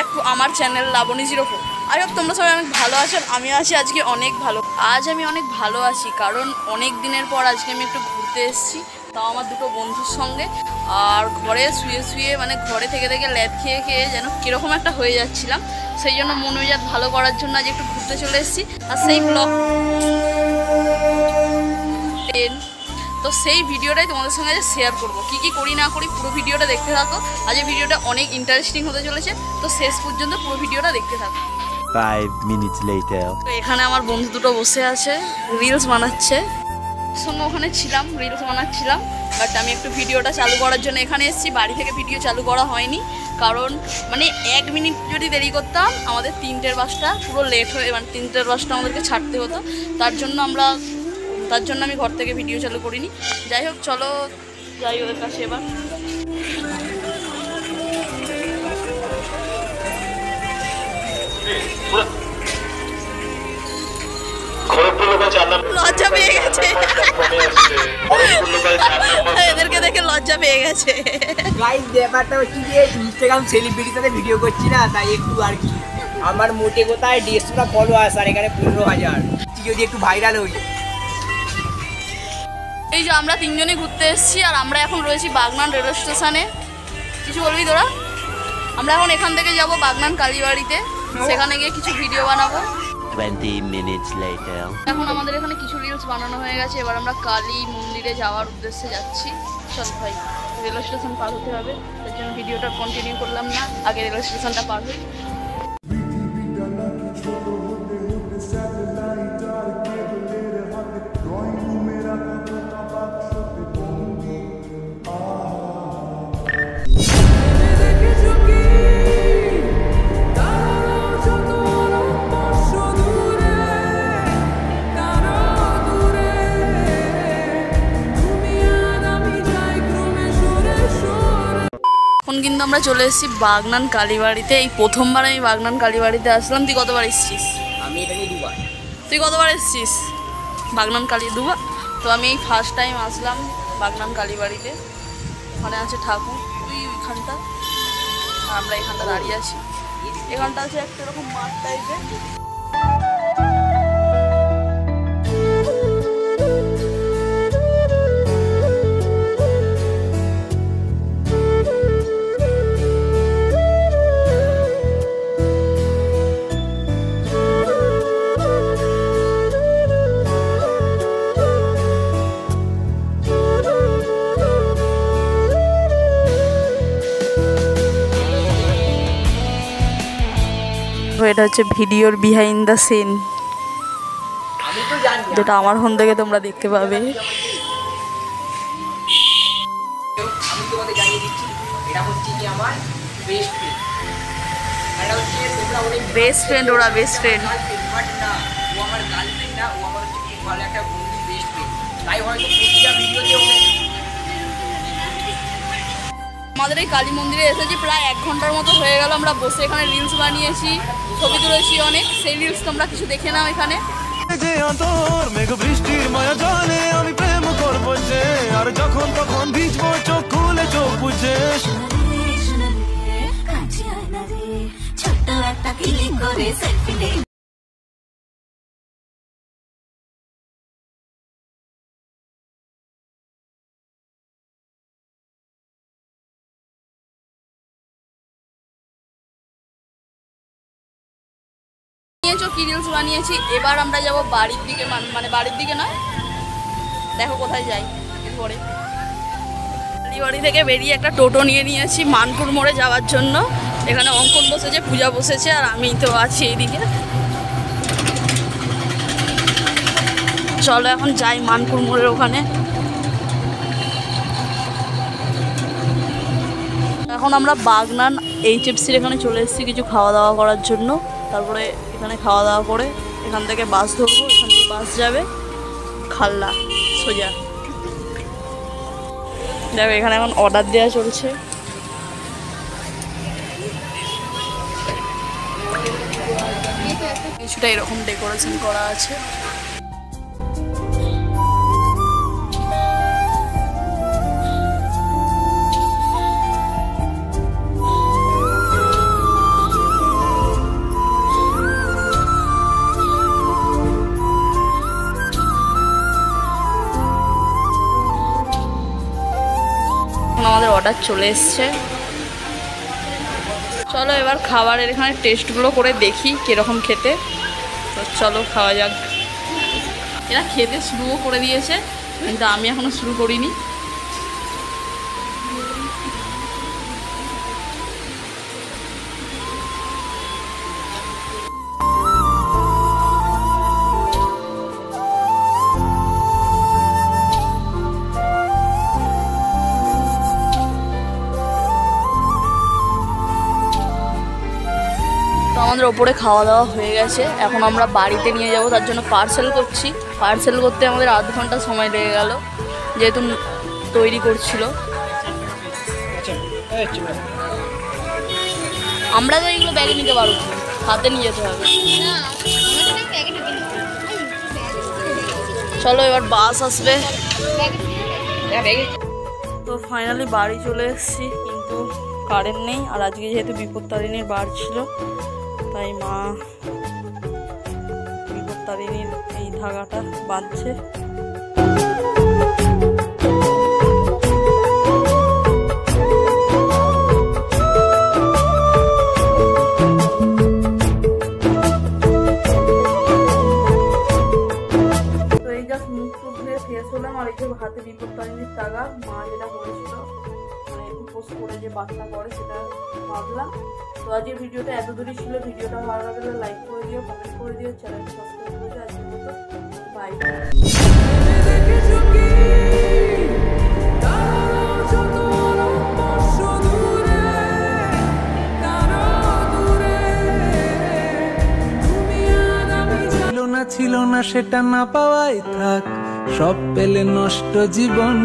Back to আমার channel লাবণী04। I hope তোমরা সবাই অনেক ভালো আছো। আমি আছি আজকে অনেক ভালো। আজ আমি অনেক ভালো আছি কারণ অনেক দিনের পর আজকে আমি একটু ঘুরতে এসেছি, তাও আমার দুটো বন্ধুর সঙ্গে। আর ঘরে শুয়ে শুয়ে মানে ঘরে থেকে থেকে ল্যাদ খেয়ে খেয়ে যেন কীরকম একটা হয়ে যাচ্ছিলাম, সেই জন্য মন মেজাজ ভালো করার জন্য আজ একটু ঘুরতে চলে এসেছি। আর সেই ব্লগ তো সেই ভিডিওটাই তোমাদের সঙ্গে শেয়ার করবো, কী কী করি না করি পুরো ভিডিওটা দেখতে থাকো। আজ এই ভিডিওটা অনেক ইন্টারেস্টিং হতে চলেছে, তো শেষ পর্যন্ত পুরো ভিডিওটা দেখতে থাকো। 5 minutes later তো এখানে আমার বন্ধু দুটো বসে আছে, রিলস বানাচ্ছে। সঙ্গে ওখানে ছিলাম, রিলস বানাচ্ছিলাম, বাট আমি একটু ভিডিওটা চালু করার জন্য এখানে এসেছি। বাড়ি থেকে ভিডিও চালু করা হয়নি কারণ মানে 1 মিনিট যদি দেরি করতাম আমাদের 3টের বাসটা পুরো লেট হয়ে, মানে 3টের বাসটা আমাদেরকে ছাড়তে হতো। তার জন্য আমি ঘর থেকে ভিডিও চালু করিনি। যাই হোক, চলো যাই ওদের কাছে এবার। লজ্জা পেয়ে গেছে, এদেরকে দেখে লজ্জা পেয়ে গেছে। গাইস ব্যাপারটা হচ্ছে যে ইনস্টাগ্রাম সেলিব্রিটির সাথে ভিডিও করছি না, তাই একটু আর কি আমার মোটে কোথায় 150টা ফলোয়ার্স আর এখানে 15,000, যদি একটু ভাইরাল হই। এই যে আমরা তিনজনে ঘুরতে এসেছি আর আমরা এখন রয়েছি বাগনান রেলওয়ে স্টেশনে। কিছু বলবি তোরা? আমরা এখন এখান থেকে যাব বাগনান কালীবাড়িতে, সেখানে গিয়ে কিছু ভিডিও বানাবো। 20 minutes later এখন আমাদের এখানে কিছু রিলস বানানো হয়ে গেছে, এবার আমরা কালী মন্দিরে যাওয়ার উদ্দেশ্যে যাচ্ছি। চল ভাই, রেলওয়ে স্টেশন পার হতে হবে, তার জন্য ভিডিওটা কন্টিনিউ করলাম না, আগে রেলওয়ে স্টেশনটা পার হই। এখন কিন্তু আমরা চলে এসেছি বাগনান কালীবাড়িতে। এই প্রথমবার আমি বাগনান কালীবাড়িতে আসলাম। তুই কতবার এসেছিস? আমি এখানে দুবার। তুই কতবার এসেছিস বাগনান কালী? দুবার। তো আমি এই ফার্স্ট টাইম আসলাম বাগনান কালীবাড়িতে। ওখানে আছে ঠাকুর, তুই ওইখানটা আর আমরা এখানটা দাঁড়িয়ে আছি। এখানটা আছে একটা এরকম মাঠ টাইপের। এটা হচ্ছে ভিডিওর বিহাইন্ড দ্য সিন, যেটা আমার ফোন থেকে তোমরা দেখতে পাবে। আমি তোমাদের জানিয়ে দিচ্ছি, এটা হচ্ছে কি আমার বেস্ট ফ্রেন্ড। এটা হচ্ছে তোমরা অনেক বেস্ট ফ্রেন্ড, ওরা বেস্ট ফ্রেন্ড। বাট না, ও আমার গার্লফ্রেন্ড না, ও আমার হচ্ছে খুব ভালো একটা বন্ধু, বেস্ট ফ্রেন্ড। তাই হয়তো প্রতিটা ভিডিওতে ওকে। আমাদের এই কালী মন্দিরে এসেছি প্রায় 1 ঘন্টার মতো হয়ে গেল। আমরা বসে এখানে রিলস বানিয়েছি, ছবি তুলেছি অনেক। সেই রিলস তোমরা কিছু দেখে নাও এখানে। বৃষ্টির মায়া জানে আমি প্রেম করবো যে, আর যখন তখন ভিজবো চোখ খুলে চোখ বুঝে। ছোট্ট একটা ক্লিক করে সেলফি নে। কি রিলস বানিয়েছি। এবার আমরা যাব বাড়ির দিকে, মানে বাড়ির দিকে নয়, দেখো কোথায় যাই। এরপরে কালীবাড়ি থেকে বেরিয়ে একটা টোটো নিয়ে নিয়েছি মানপুর মোড়ে যাওয়ার জন্য। এখানে অঙ্কন বসেছে, পূজা বসেছে, আর আমি তো আছি এইদিকে। চলো এখন যাই মানপুর মোড়ের ওখানে। এখন আমরা বাগনান HFCর এখানে চলে এসেছি কিছু খাওয়া দাওয়া করার জন্য। তারপরে এখানে খাওয়া দাওয়া করে এখান থেকে বাস ধরবো। এখান থেকে বাস যাবে খাল্লা সোজা। দেখো এখানে এখন অর্ডার দেওয়া চলছে। কিছুটা এরকম ডেকোরেশন করা আছে। আমাদের অর্ডার চলে এসছে। চলো এবার খাবারের এখানে টেস্টগুলো করে দেখি কীরকম খেতে। তো চলো খাওয়া যাক। এরা খেতে শুরুও করে দিয়েছে, কিন্তু আমি এখনও শুরু করিনি। আমাদের ওপরে খাওয়া দাওয়া হয়ে গেছে, এখন আমরা বাড়িতে নিয়ে যাব, তার জন্য পার্সেল করছি। পার্সেল করতে আমাদের আধ ঘন্টা সময় লেগে গেল, যেহেতু তৈরি করছিল। আমরা তো এইগুলো ব্যাগে নিতে পারবো, হাতে নিয়ে যেতে হবে। চলো এবার বাস আসবে। তো ফাইনালি বাড়ি চলে এসেছি, কিন্তু কারেন্ট নেই। আর আজকে যেহেতু বিপত্তারিণীর বার ছিল, তাই মা বিপত্তারিণীর এই ধাগাটা বাঁধছে। তো এই জাস্ট মুখ টুক দিয়ে ফ্রেশ হলাম, আর এই যে হাতে বিপত্তারিণীর তাগা মা যেটা করেছিল, মানে উপোস করে যে বাচ্চা করে, সেটা ভাবলাম। তো আজকের ভিডিওটা এত দূরই ছিল। ভিডিওটা ভালো লাগলে লাইক করে দিও, কমেন্ট করে দিও, চ্যানেলটা সাবস্ক্রাইব করে দিও। আজকের মতো বাই। ছিল না সেটা না পাওয়াই থাক, সব পেলে নষ্ট জীবন।